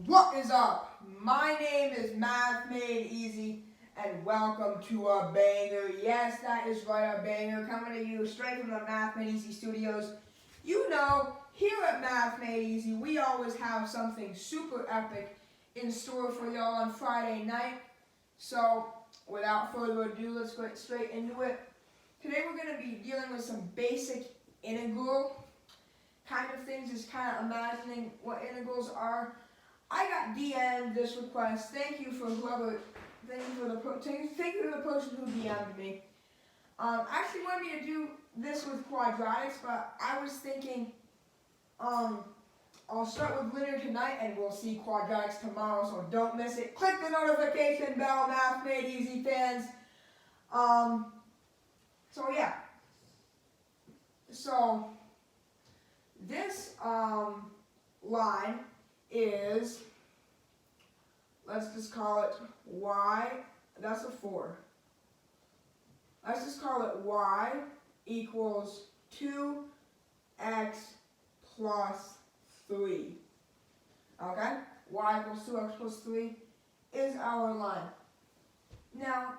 What is up? My name is Math Made Easy, and welcome to a banger. Yes, that is right, a banger coming to you straight from the Math Made Easy studios. You know, here at Math Made Easy, we always have something super epic in store for y'all on Friday night. So, without further ado, let's get straight into it. Today we're going to be dealing with some basic integral kind of things, just kind of imagining what integrals are. I got DM'd this request. Thank you for the person who DM'd me. Actually wanted me to do this with quadratics, but I was thinking, I'll start with linear tonight and we'll see quadratics tomorrow, so don't miss it. Click the notification bell, Math Made Easy fans. So yeah. So this line is, let's just call it y, that's a 4. Let's just call it y equals 2x plus 3. Okay? Y equals 2x plus 3 is our line. Now,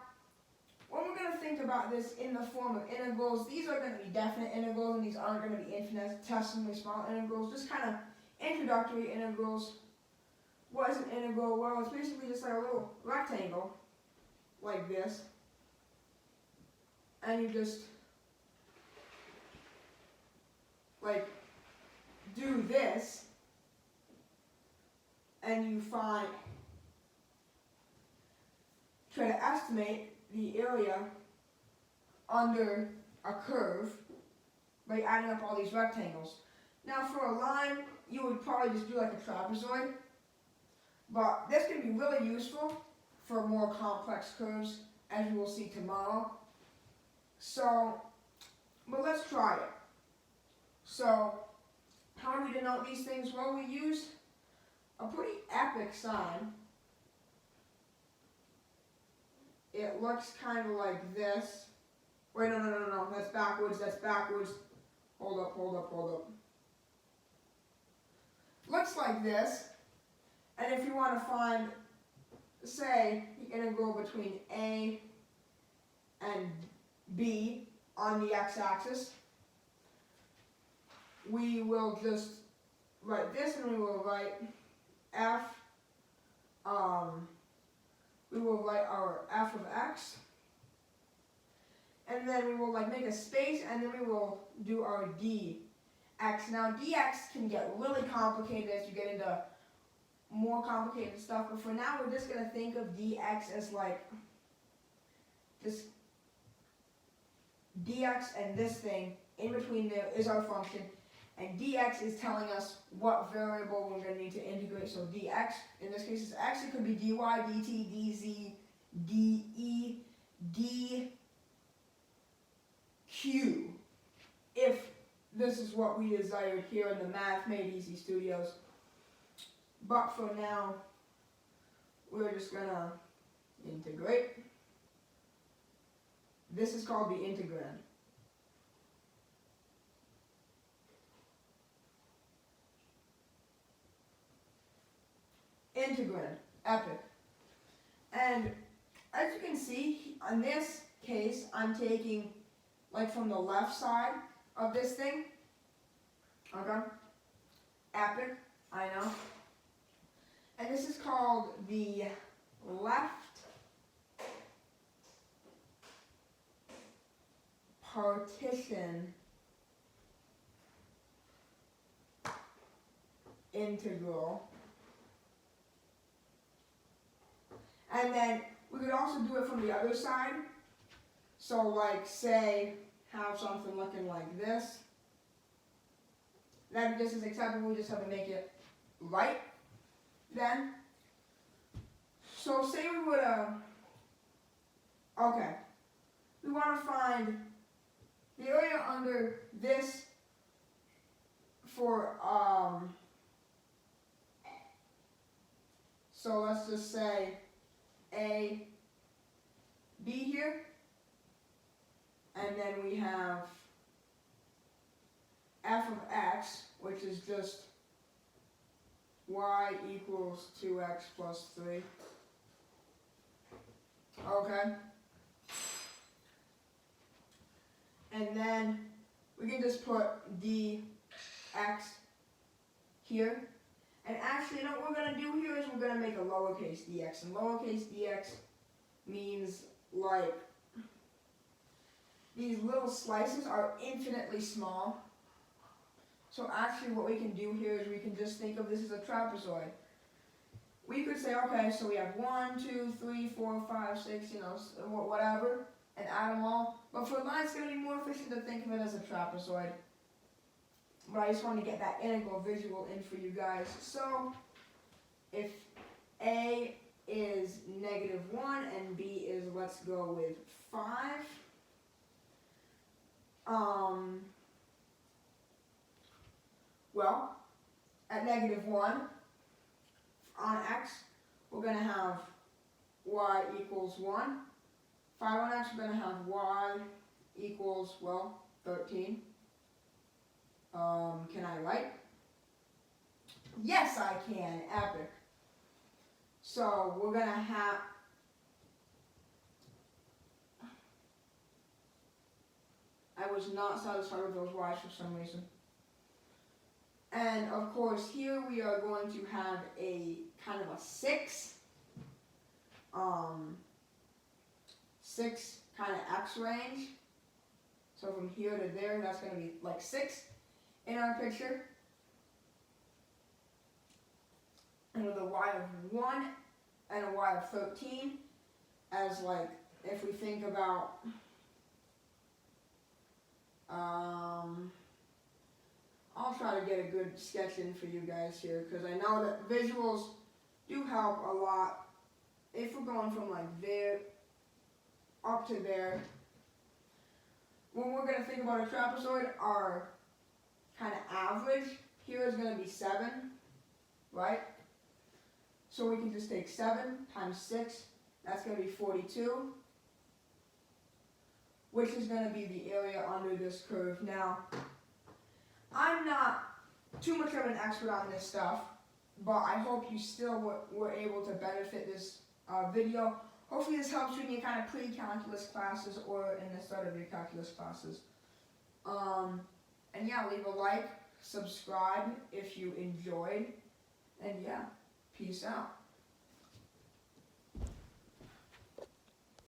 when we're going to think about this in the form of integrals, these are going to be definite integrals and these aren't going to be infinitesimally small integrals, just kind of introductory integrals. What is an integral? Well, it's basically just like a little rectangle, like this, and you just, like, do this, and you try to estimate the area under a curve by adding up all these rectangles. Now for a line, you would probably just do like a trapezoid, but this can be really useful for more complex curves, as you will see tomorrow. So, but let's try it. So, how do we denote these things? Well, we use a pretty epic sign. It looks kind of like this. Wait, no, that's backwards, Hold up. Looks like this. And if you want to find, say, the integral between a and b on the x-axis, we will just write this and we will write f, we will write our f of x, and then we will make a space, and then we will do our dx. Now dx can get really complicated as you get into more complicated stuff, but for now we're just going to think of dx as like this dx, and this thing in between there is our function, and dx is telling us what variable we're going to need to integrate. So dx, in this case, is x. It could be dy, dt, dz, de, dq, if this is what we desired here in the Math Made Easy studios. But for now, we're just going to integrate. This is called the integrand. Integrand, epic. And as you can see, in this case, I'm taking from the left side of this thing. Okay? Epic, I know. And this is called the left partition integral. And then we could also do it from the other side. So say, have something looking like this. Then this is acceptable, we just have to make it right then. So say we would, okay, we want to find the area under this for, so let's just say A, B here, and then we have f of x, which is just y equals 2x plus 3. Okay? And then we can just put dx here. And actually, you know what we're going to do here is we're going to make a lowercase dx. And lowercase dx means like these little slices are infinitely small. So actually what we can do here is we can just think of this as a trapezoid. We could say, okay, so we have 1, 2, 3, 4, 5, 6, you know, whatever, and add them all. But for mine, it's going to be more efficient to think of it as a trapezoid. But I just want to get that integral visual in for you guys. So if A is -1 and B is, let's go with 5. Well, at -1 on x, we're going to have y equals 1. 5 on x, we're going to have y equals, well, 13. Can I write? Yes, I can. Epic. So we're going to have... I was not satisfied with those y's for some reason. And of course, here we are going to have a kind of a 6. 6 kind of x range. So from here to there, that's going to be like 6 in our picture. And with a y of 1 and a y of 13 as like, if we think about, I'll try to get a good sketch in for you guys here because I know that visuals do help a lot. If we're going from like there up to there, when we're going to think about a trapezoid, our kind of average here is going to be 7, right? So we can just take 7 times 6, that's going to be 42, which is going to be the area under this curve. Now, I'm not too much of an expert on this stuff, but I hope you still were able to benefit this video. Hopefully this helps you in your kind of pre-calculus classes or in the start of your calculus classes. And yeah, leave a like, subscribe if you enjoyed, and yeah, peace out.